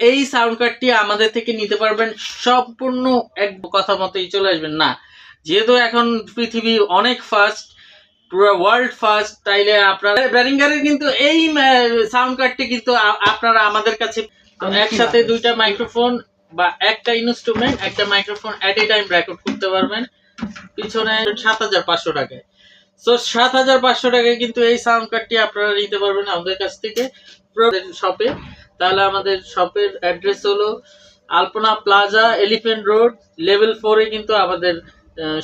এই সাউন্ড কার্ডটি আমাদের থেকে নিতে পারবেন সম্পূর্ণ এক কথা মতোই চলে আসবেন না, যেহেতু এখন পৃথিবী অনেক ফাস্ট, পুরো ওয়ার্ল্ড ফার্স্ট, তাইলে আপনারা ব্যারিঙ্গারের কিন্তু এই সাউন্ড কার্ডটি কিন্তু আপনারা আমাদের কাছে একসাথে দুইটা মাইক্রোফোন বা একটা ইনস্ট্রুমেন্ট একটা মাইক্রোফোন এট এ টাইম রেকর্ড করতে পারবেন পিছনে ৭৫০০ টাকায়। সো ৭৫০০ টাকায় কিন্তু এই সাউন্ড কার্ডটি আপনারা নিতে পারবেন আমাদের কাছ থেকে শপে। তাহলে আমাদের শপের অ্যাড্রেস হলো আলপনা প্লাজা, এলিফ্যান্ট রোড, লেভেল 4-এ কিন্তু আমাদের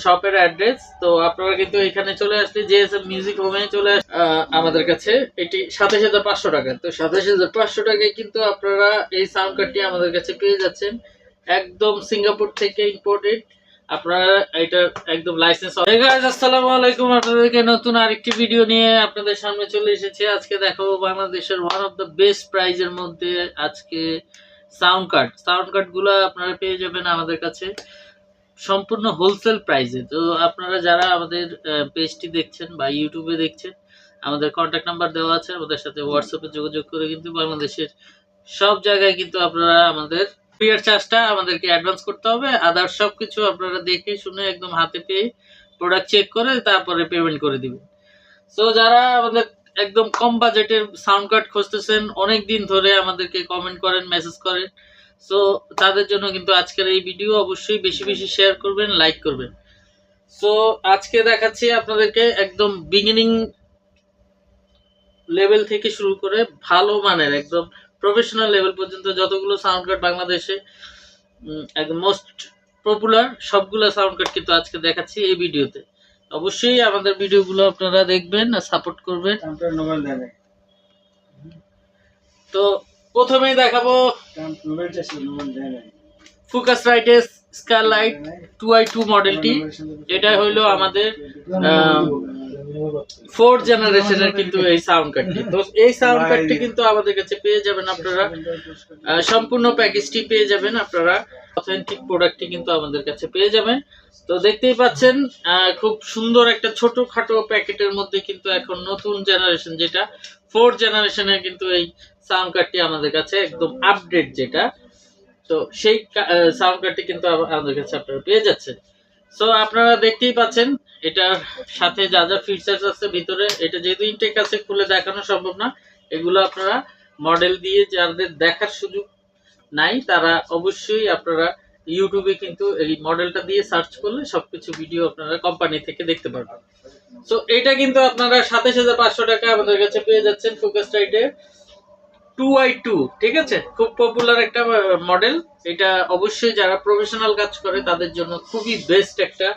শপের অ্যাড্রেস। তো আপনারা কিন্তু এখানে চলে আসলে জেএসএম মিউজিক হোমে চলে আমাদের কাছে এটি ২৭৫০০ টাকা। তো ২৭৫০০ টাকায় কিন্তু আপনারা এই সাউন্ড কার্ডটি আমাদের কাছে পেয়ে যাচ্ছেন, একদম সিঙ্গাপুর থেকে ইম্পোর্টেড। আপনারা এটা একদম লাইসেন্স। আসসালামু আলাইকুম, আপনাদেরকে নতুন আরেকটি ভিডিও নিয়ে আপনাদের সামনে চলে এসেছি। আজকে দেখাবো বাংলাদেশের ওয়ান অফ দ্য বেস্ট প্রাইজের মধ্যে আজকে সাউন্ড কার্ড গুলো আপনারা পেয়ে যাবেন আমাদের কাছে সম্পূর্ণ হোলসেল প্রাইসে। তো আপনারা যারা আমাদের পেজটি দেখছেন বা ইউটিউবে দেখছেন, আমাদের কন্ট্যাক্ট নাম্বার দেওয়া আছে, আমাদের সাথে হোয়াটসঅ্যাপে যোগাযোগ করে কিন্তু বাংলাদেশের সব জায়গায় কিন্তু আপনারা আমাদের কুরিয়ার চার্জটা আমাদেরকে অ্যাডভান্স করতে হবে। আদার্স সব কিছু আপনারা দেখে শুনে একদম হাতে পেয়ে প্রোডাক্ট চেক করে তারপরে পেমেন্ট করে দিবেন। সো যারা আমাদের একদম কম বাজেটের সাউন্ড কার্ড খুঁজতেছেন, অনেক দিন ধরে আমাদেরকে কমেন্ট করেন, মেসেজ করেন, সো তাদের জন্য কিন্তু আজকের এই ভিডিও অবশ্যই বেশি বেশি শেয়ার করবেন, লাইক করবেন। সো আজকে দেখাচ্ছি আপনাদেরকে একদম বিগিনিং লেভেল থেকে শুরু করে ভালো মানের একদম প্রফেশনাল লেভেল পর্যন্ত যতগুলো সাউন্ড কার্ড বাংলাদেশে একদম মোস্ট পপুলার সবগুলো সাউন্ড কার্ড কিন্তু আজকে দেখাচ্ছি এই ভিডিওতে। অবশ্যই আমাদের ভিডিওগুলো আপনারা দেখবেন আর সাপোর্ট করবেন। তো প্রথমেই দেখাবো ফোকাসরাইটের স্কারলাইট 2i2 মডেলটি। এটা হইলো আমাদের 4th জেনারেশনের কিন্তু এই সাউন্ড কার্ডটি। তো এই সাউন্ড কার্ডটি কিন্তু আমাদের কাছে পেয়ে যাবেন আপনারা, সম্পূর্ণ প্যাকেজটি পেয়ে যাবেন আপনারা, অথেন্টিক প্রোডাক্টটি কিন্তু আমাদের কাছে পেয়ে যাবেন। তো দেখতেই পাচ্ছেন খুব সুন্দর একটা ছোটখাটো প্যাকেটের মধ্যে কিন্তু এখন নতুন জেনারেশন যেটা 4th জেনারেশনের কিন্তু এই সাউন্ড কার্ডটি আমাদের কাছে একদম আপডেট যেটা, তো সেই সাউন্ড কার্ডটি কিন্তু আমাদের কাছে আপনারা পেয়ে যাচ্ছেন। সো আপনারা দেখতেই পাচ্ছেন এটার সাথে যা যা ফিচার্স আছে ভিতরে। এটা যেহেতু ইনটেক আছে খুলে দেখানো সম্ভব না, এগুলো আপনারা মডেল দিয়ে যাদের দেখার সুযোগ নাই তারা অবশ্যই আপনারা ইউটিউবে কিন্তু এই মডেলটা দিয়ে সার্চ করলে সবকিছু ভিডিও আপনারা কোম্পানি থেকে দেখতে পারবেন। সো এটা কিন্তু আপনারা ২৭৫০০ টাকা আমাদের কাছে পেয়ে যাচ্ছেন ফোকাসরাইটের 2i2, ঠিক আছে? খুব পপুলার একটা মডেল এটা। অবশ্যই যারা প্রফেশনাল কাজ করে তাদের জন্য খুবই বেস্ট একটা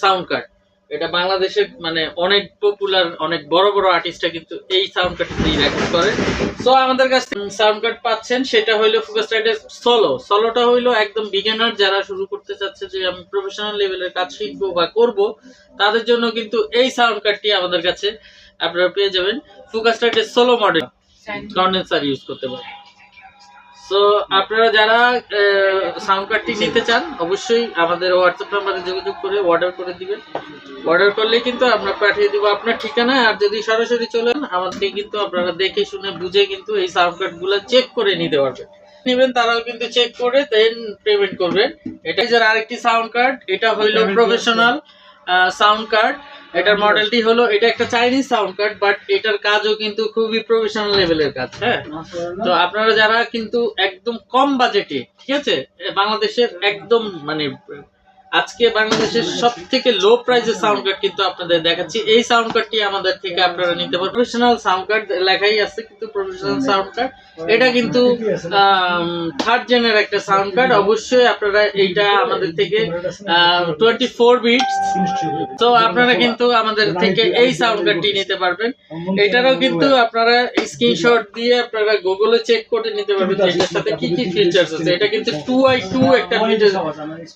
সাউন্ড কার্ড। এটা বাংলাদেশের মানে অনেক পপুলার অনেক বড় বড় আর্টিস্টরা কিন্তু এই সাউন্ড কার্ডটি রেকর্ড করে। সো আমাদের কাছে সাউন্ড কার্ড পাচ্ছেন, সেটা হইলো ফোকাসরাইটের সোলোটা হইলো একদম বিগিনার যারা শুরু করতে চাচ্ছে যে আমি প্রফেশনাল লেভেলের কাজ শিখবো বা করব, তাদের জন্য কিন্তু এই সাউন্ড কার্ডটি আমাদের কাছে আপনারা পেয়ে যাবেন। ফোকাসরাইটের সোলো মডেল কন্ডেন্সার ইউজ করতে পারেন। সো আপনারা যারা সাউন্ড কার্ডটি নিতে চান অবশ্যই আমাদের হোয়াটসঅ্যাপ নাম্বারে যোগাযোগ করে অর্ডার করে দিবেন। অর্ডার করলে কিন্তু আমরা পাঠিয়ে দিব আপনার ঠিকানায়। আর যদি সরাসরি চলেন আমাদেরকে কিন্তু আপনারা দেখে শুনে বুঝে কিন্তু এই সাউন্ড কার্ডগুলো চেক করে নিতে পারবেন। নেবেন তারাও কিন্তু চেক করে দেন পেমেন্ট করবেন। এটাই যার আরেকটি সাউন্ড কার্ড, এটা হইলো প্রফেশনাল সাউন্ড কার্ড। এটার মডেলটি হলো, এটা একটা চাইনিজ সাউন্ড কার্ড বাট এটার কাজও কিন্তু খুবই প্রফেশনাল লেভেলের কাজ। হ্যাঁ, তো আপনারা যারা কিন্তু একদম কম বাজেটে, ঠিক আছে, বাংলাদেশের একদম মানে আজকে বাংলাদেশের সব থেকে লো প্রাইসের সাউন্ড কার্ড কিন্তু আপনাদের দেখাচ্ছি। এই সাউন্ড কার্ডটি আমাদের থেকে আপনারা নিতে পারেন। প্রফেশনাল সাউন্ড কার্ড লেখাই আছে কিন্তু প্রফেশনাল সাউন্ড কার্ড। এটা কিন্তু 3rd জেনের একটা সাউন্ড কার্ড। অবশ্যই আপনারা এইটা আমাদের থেকে 24 বিটস। তো আপনারা কিন্তু আমাদের থেকে এই সাউন্ড কার্ডটি নিতে পারবেন। এটারও কিন্তু আপনারা স্ক্রিনশট দিয়ে আপনারা গুগলে চেক করে নিতে পারবেন এটার সাথে কি কি ফিচার্স আছে। এটা কিন্তু 2i2 একটা ফিচার,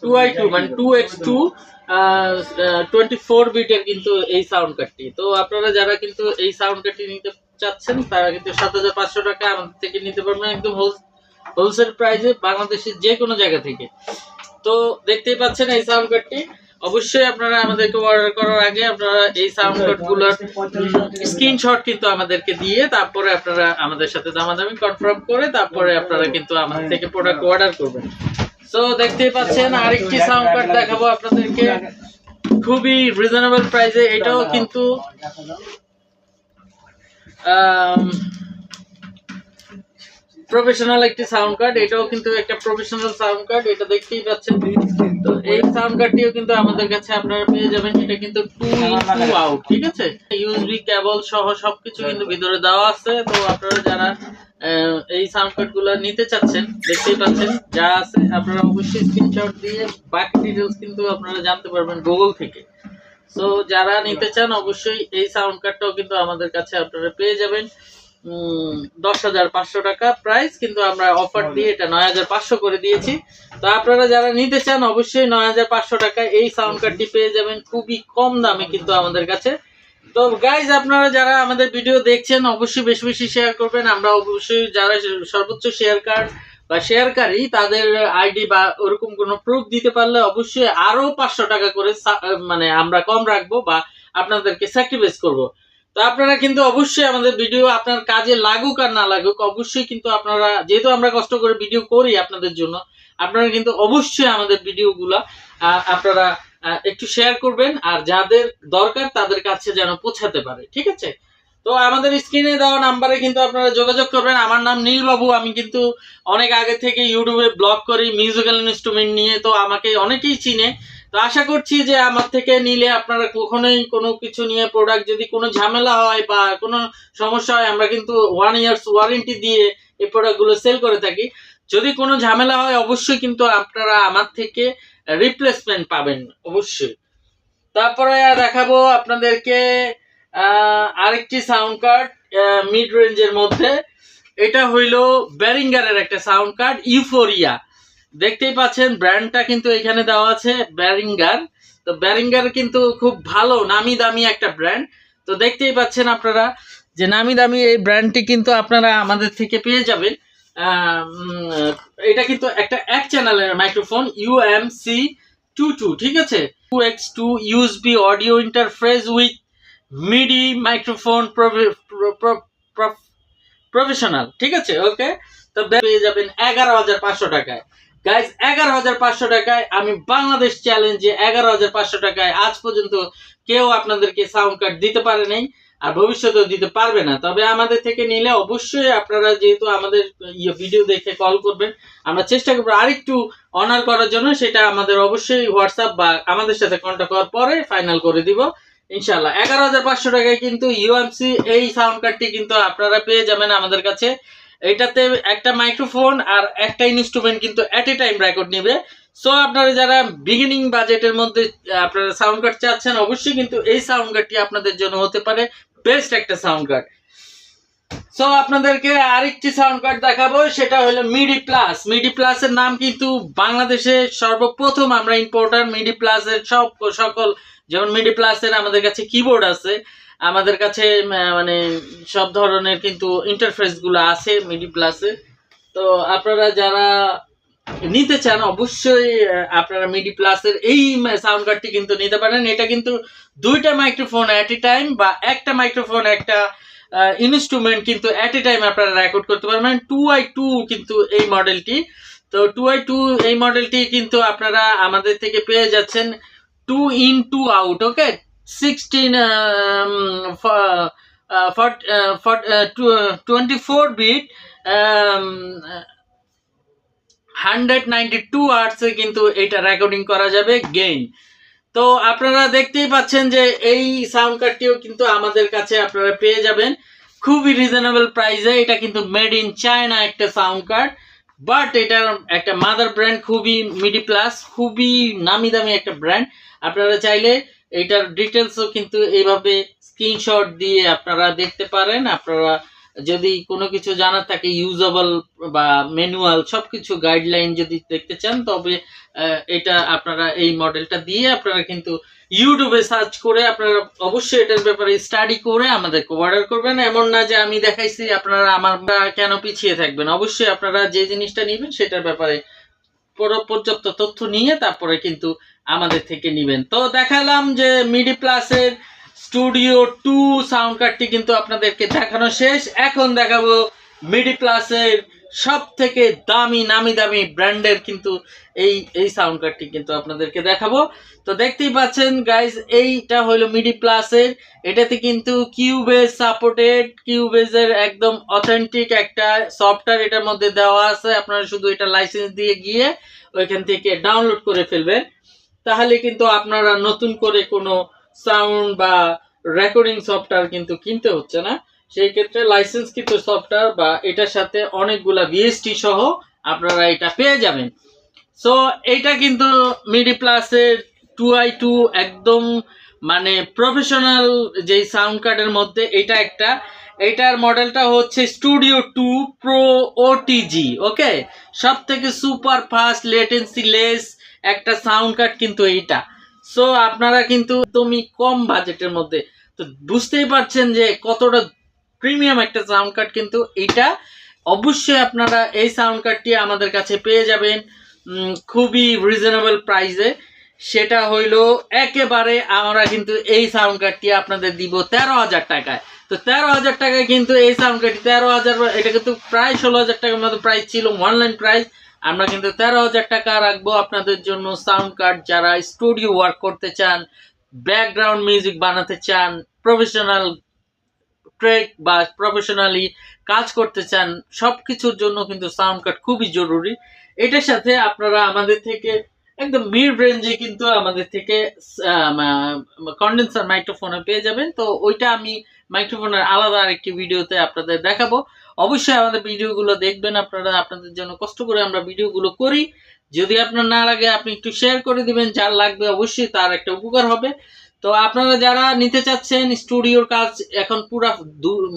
2i2 মানে 2x2 24 বিটের কিন্তু এই সাউন্ড কার্ডটি। তো আপনারা যারা কিন্তু এই সাউন্ড কার্ডটি নিতে চাচ্ছেন তারা কিন্তু ৭৫০০ টাকা আমাদের থেকে নিতে পারবেন একদম হোলসেল প্রাইসে বাংলাদেশের যে কোনো জায়গা থেকে। তো দেখতেই পাচ্ছেন এই সাউন্ড কার্ডটি। অবশ্যই আপনারা আমাদেরকে অর্ডার করার আগে আপনারা এই সাউন্ড কার্ডগুলোর স্ক্রিনশট কিন্তু আমাদেরকে দিয়ে তারপরে আপনারা আমাদের সাথে দামাদামি কনফার্ম করে তারপরে আপনারা কিন্তু আমাদের থেকে প্রোডাক্ট অর্ডার করবেন। সো দেখতেই পাচ্ছেন আরেকটি সাউন্ড কার্ড দেখাবো আপনাদেরকে খুবই রিজনেবল প্রাইসে। এটাও কিন্তু প্রফেশনাল একটি সাউন্ড কার্ড, এটাও কিন্তু একটা প্রফেশনাল সাউন্ড কার্ড, এটা দেখতেই পাচ্ছেন। তো এই সাউন্ড কার্ডটিও কিন্তু আমাদের কাছে আপনারা পেয়ে যাবেন। এটা কিন্তু 2 in 2 আউট, ঠিক আছে, ইউএসবি কেবল সহ সবকিছু কিন্তু ভিতরে দেওয়া আছে। তো আপনারা যারা এই সাউন্ড কার্ড গুলো নিতে চাচ্ছেন দেখতেই পাচ্ছেন যা আছে, আপনারা অবশ্যই স্ক্রিনশট দিয়ে বাকি ডিটেইলস কিন্তু আপনারা জানতে পারবেন গুগল থেকে। সো যারা নিতে চান অবশ্যই এই সাউন্ড কার্ডটাও কিন্তু আমাদের কাছে আপনারা পেয়ে যাবেন 10,500 টাকা প্রাইস, কিন্তু আমরা অফার দিয়ে এটা 9,500 করে দিয়েছি। তো আপনারা যারা নিতে চান অবশ্যই 9,500 টাকায় এই সাউন্ড কার্ডটি পেয়ে যাবেন খুবই কম দামে কিন্তু আমাদের কাছে। তো গাইজ আপনারা যারা আমাদের ভিডিও দেখছেন অবশ্যই বেশি বেশি শেয়ার করবেন। আমরা অবশ্যই যারা সর্বোচ্চ শেয়ার কার্ড বা শেয়ারকারী তাদের আইডি বা ওরকম কোনো প্রুফ দিতে পারলে অবশ্যই আরো 500 টাকা করে মানে আমরা কম রাখবো বা আপনাদেরকে স্যাক্রিফাইস করব। তো আপনারা কিন্তু অবশ্যই আমাদের ভিডিও আপনার কাজে লাগুক আর না লাগুক অবশ্যই কিন্তু আপনারা, যেহেতু আমরা কষ্ট করে ভিডিও করি আপনাদের জন্য, আপনারা কিন্তু অবশ্যই আমাদের ভিডিওগুলা আপনারা একটু শেয়ার করবেন আর যাদের দরকার তাদের কাছে যেন পৌঁছাতে পারে, ঠিক আছে। তো আমাদের স্ক্রিনে দেওয়া নাম্বারে কিন্তু আপনারা যোগাযোগ করবেন। আমার নাম নীল বাবু, আমি কিন্তু অনেক আগে থেকে ইউটিউবে ব্লগ করি মিউজিক্যাল ইনস্ট্রুমেন্ট নিয়ে, তো আমাকে অনেকেই চিনে। তো আশা করছি যে আমার থেকে নিলে আপনারা কখনোই কোনো কিছু নিয়ে প্রোডাক্ট যদি কোনো ঝামেলা হয় বা কোনো সমস্যা হয়, আমরা কিন্তু 1 years ওয়ারেন্টি দিয়ে এই প্রোডাক্টগুলো সেল করে থাকি। যদি কোনো ঝামেলা হয় অবশ্যই কিন্তু আপনারা আমার থেকে রিপ্লেসমেন্ট পাবেন অবশ্যই। তারপরে দেখাবো আপনাদেরকে আরেকটি সাউন্ড কার্ড মিড রেঞ্জের মধ্যে। এটা হইলো ব্যারিঙ্গারের একটা সাউন্ড কার্ড ইউফোরিয়া, দেখতেই পাচ্ছেন ব্র্যান্ডটা কিন্তু এখানে দেওয়া আছে ব্যারিঙ্গার। তো ব্যারিঙ্গার কিন্তু খুব ভালো নামি দামি একটা ব্র্যান্ড। তো দেখতেই পাচ্ছেন আপনারা যে নামি দামি এই ব্র্যান্ডটি কিন্তু আপনারা আমাদের থেকে পেয়ে যাবেন। এটা কিন্তু একটা এক চ্যানেলের মাইক্রোফোন UMC22, ঠিক আছে, 2x2 USB audio interface with মিডি microphone professional, ঠিক আছে, ওকে। তো পেয়ে যাবেন 11,500 টাকায়। গাইজ 11,500 টাকায় আমি বাংলাদেশ চ্যালেঞ্জে 11,500 টাকায় আজ পর্যন্ত কেউ আপনাদেরকে সাউন্ড কার্ড দিতে পারে নাই আর ভবিষ্যতেও দিতে পারবে না। তবে আমাদের থেকে নিলে অবশ্যই আপনারা যেহেতু আমাদের ভিডিও দেখে কল করবেন, আমরা চেষ্টা করবো আরেকটু অনার করার জন্য, সেটা আমাদের অবশ্যই হোয়াটসঅ্যাপ বা আমাদের সাথে কন্ট্যাক্ট করার পরে ফাইনাল করে দিব ইনশাল্লাহ। 11,500 টাকায় কিন্তু ইউএমসি এই সাউন্ড কার্ডটি কিন্তু আপনারা পেয়ে যাবেন আমাদের কাছে। এটাতে একটা মাইক্রোফোন আর একটা ইনস্ট্রুমেন্ট কিন্তু এট এ টাইম রেকর্ড নেবে। সো আপনারা যারা বিগিনিং বাজেটের মধ্যে আপনারা সাউন্ড কার্ড চাচ্ছেন অবশ্যই কিন্তু এই সাউন্ড কার্ডটি আপনাদের জন্য হতে পারে বেস্ট একটা সাউন্ড কার্ড। সো আপনাদেরকে আরেকটি সাউন্ড কার্ড দেখাবো, সেটা হলো মিডি প্লাস। মিডি প্লাসের নাম কিন্তু বাংলাদেশে সর্বপ্রথম আমরা ইম্পোর্টার। মিডি প্লাসের সকল, যেমন মিডি প্লাসের আমাদের কাছে কিবোর্ড আছে, আমাদের কাছে মানে সব ধরনের কিন্তু ইন্টারফেস গুলো আছে মিডি প্লাসে। তো আপনারা যারা নিতে চান অবশ্যই আপনারা মিডি প্লাসের এই সাউন্ড কার্ডটি কিন্তু নিতে পারেন। এটা কিন্তু দুইটা মাইক্রোফোন এট এ টাইম বা একটা মাইক্রোফোন একটা ইনস্ট্রুমেন্ট কিন্তু এট এ টাইম আপনারা রেকর্ড করতে পারবেন। 2x2 কিন্তু এই মডেলটি। তো 2x2 এই মডেলটি কিন্তু আপনারা আমাদের থেকে পেয়ে যাচ্ছেন 2 in 2 আউট, ওকে, 24 বিট 192 আওয়ার্সে কিন্তু এটা রেকর্ডিং করা যাবে গেইন। তো আপনারা দেখতেই পাচ্ছেন যে এই সাউন্ড কার্ডটিও কিন্তু আমাদের কাছে আপনারা পেয়ে যাবেন খুবই রিজনেবল প্রাইসে। এটা কিন্তু মেড ইন চায়না একটা সাউন্ড কার্ড, বাট এটার একটা মাদার ব্র্যান্ড খুবই মিডি প্লাস, খুবই নামি দামি একটা ব্র্যান্ড। আপনারা চাইলে এটার ডিটেলসও কিন্তু এইভাবে স্ক্রিনশট দিয়ে আপনারা দেখতে পারেন। আপনারা যদি কোনো কিছু জানার থাকে ইউজেবল বা ম্যানুয়াল সবকিছু গাইডলাইন যদি দেখতে চান, তবে এটা আপনারা এই মডেলটা দিয়ে আপনারা কিন্তু ইউটিউবে সার্চ করে আপনারা অবশ্যই এটার ব্যাপারে স্টাডি করে আমাদেরকে অর্ডার করবেন। এমন না যে আমি দেখাইছি আপনারা আমার কেন পিছিয়ে থাকবেন। অবশ্যই আপনারা যে জিনিসটা নেবেন সেটার ব্যাপারে পর্যাপ্ত তথ্য নিয়ে তারপরে কিন্তু আমাদের থেকে নেবেন। তো দেখালাম যে মিডি প্লাসের স্টুডিও 2 সাউন্ড কার্ডটি কিন্তু আপনাদেরকে দেখানো শেষ। এখন দেখাবো মিডি প্লাসের সব থেকে দামি নামি দামি ব্র্যান্ডের কিন্তু এই সাউন্ড কার্ডটি কিন্তু আপনাদেরকে দেখাবো। তো দেখতেই পাচ্ছেন গাইজ, এইটা হলো মিডি প্লাসের। এটাতে কিন্তু কিউবেজ সাপোর্টেড, কিউবেজের একদম অথেন্টিক একটা সফটওয়্যার এটার মধ্যে দেওয়া আছে। আপনারা শুধু এটা লাইসেন্স দিয়ে গিয়ে ওইখান থেকে ডাউনলোড করে ফেলবেন, তাহলে কিন্তু আপনারা নতুন করে কোনো সাউন্ড বা রেকর্ডিং সফটওয়্যার কিন্তু কিনতে হচ্ছে না। সেই ক্ষেত্রে লাইসেন্স কিন্তু সফটওয়্যার বা এটার সাথে অনেকগুলা ভিএসটি সহ আপনারা এটা পেয়ে যাবেন। সো এইটা কিন্তু মিডি প্লাসের 2i2 একদম মানে প্রফেশনাল যেই সাউন্ড কার্ডের মধ্যে এটা একটা। এটার মডেলটা হচ্ছে স্টুডিও 2 প্রো ওটিজি। ওকে, সব থেকে সুপার ফাস্ট লেটেন্সি লেস একটা সাউন্ড কার্ড কিন্তু এইটা। সো আপনারা কিন্তু তুমি কম বাজেটের মধ্যে, তো বুঝতেই পারছেন যে কতটা প্রিমিয়াম একটা সাউন্ড কার্ড কিন্তু এইটা। অবশ্যই আপনারা এই সাউন্ড কার্ডটি আমাদের কাছে পেয়ে যাবেন খুবই রিজনেবল প্রাইসে। সেটা হইলো একেবারে আমরা কিন্তু এই সাউন্ড কার্ডটি আপনাদের দিব 13,000 টাকায়। তো 13,000 টাকায় কিন্তু এই সাউন্ড কার্ডটি 13,000, এটা কিন্তু প্রায় 16,000 টাকার মতো প্রাইস ছিল অনলাইন প্রাইস। আমরা কিন্তু 13,000 টাকা রাখবো আপনাদের জন্য সাউন্ড কার্ড। যারা স্টুডিও ওয়ার্ক করতে চান, ব্যাকগ্রাউন্ড মিউজিক বানাতে চান, প্রফেশনাল ট্রেক বা প্রফেশনালি কাজ করতে চান, সব কিছুর জন্য কিন্তু সাউন্ড কার্ড খুবই জরুরি। এটার সাথে আপনারা আমাদের থেকে একদম মিড রেঞ্জে কিন্তু আমাদের থেকে কন্ডেন্সার মাইক্রোফোনে পেয়ে যাবেন। তো ওইটা আমি মাইক্রোফোনের আলাদা আরেকটি ভিডিওতে আপনাদের দেখাবো। অবশ্যই আমাদের ভিডিওগুলো দেখবেন আপনারা, আপনাদের জন্য কষ্ট করে আমরা ভিডিওগুলো করি। যদি আপনার না লাগে আপনি একটু শেয়ার করে দিবেন, যার লাগবে অবশ্যই তার একটা উপকার হবে। তো আপনারা যারা নিতে চাচ্ছেন স্টুডিওর কাজ, এখন পুরা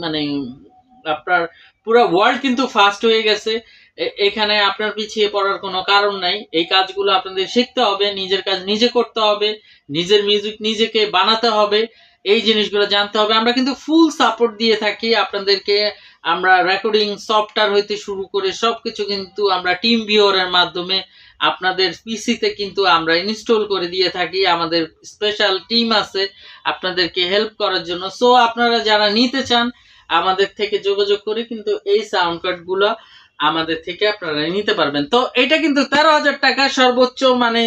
মানে আপনার পুরো ওয়ার্ল্ড কিন্তু ফাস্ট হয়ে গেছে। এখানে আপনার পিছিয়ে পড়ার কোনো কারণ নাই। এই কাজগুলো আপনাদের শিখতে হবে, নিজের কাজ নিজে করতে হবে, নিজের মিউজিক নিজেকে বানাতে হবে, এই জিনিসগুলো জানতে হবে। আমরা কিন্তু ফুল সাপোর্ট দিয়ে থাকি আপনাদেরকে। আমরা রেকর্ডিং সফটওয়্যার হইতে শুরু করে সবকিছু কিন্তু আমরা টিম ভিউয়ারের মাধ্যমে আপনাদের পিসিতে কিন্তু আমরা ইনস্টল করে দিয়ে থাকি। আমাদের স্পেশাল টিম আছে আপনাদেরকে হেল্প করার জন্য। সো আপনারা যারা নিতে চান আমাদের থেকে যোগাযোগ করে কিন্তু এই সাউন্ড কার্ড গুলো আমাদের থেকে আপনারা নিতে পারবেন। তো এটা কিন্তু 13,000 টাকা সর্বোচ্চ, মানে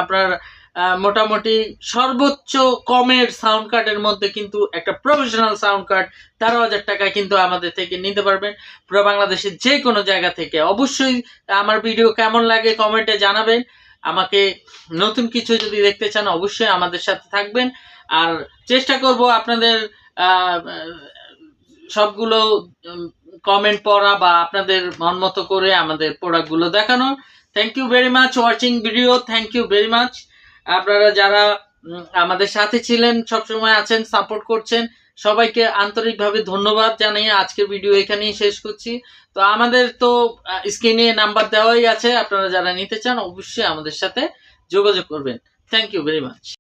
আপনার মোটামুটি সর্বোচ্চ কমের সাউন্ড কার্ডের মধ্যে কিন্তু একটা প্রফেশনাল সাউন্ড কার্ড 13,000 টাকায় কিন্তু আমাদের থেকে নিতে পারবেন পুরো বাংলাদেশের যে কোনো জায়গা থেকে। অবশ্যই আমার ভিডিও কেমন লাগে কমেন্টে জানাবেন। আমাকে নতুন কিছু যদি দেখতে চান অবশ্যই আমাদের সাথে থাকবেন, আর চেষ্টা করব আপনাদের সবগুলো কমেন্ট পড়া বা আপনাদের মন মতো করে আমাদের প্রোডাক্টগুলো দেখানো। Thank you very much watching video, thank you very much. আপনারা যারা আমাদের সাথে ছিলেন, সবসময় আছেন, সাপোর্ট করছেন, সবাইকে আন্তরিকভাবে ধন্যবাদ জানিয়ে আজকের ভিডিও এখানেই শেষ করছি। তো আমাদের তো স্ক্রিনে নাম্বার দেওয়াই আছে, আপনারা যারা নিতে চান অবশ্যই আমাদের সাথে যোগাযোগ করবেন। Thank you very much.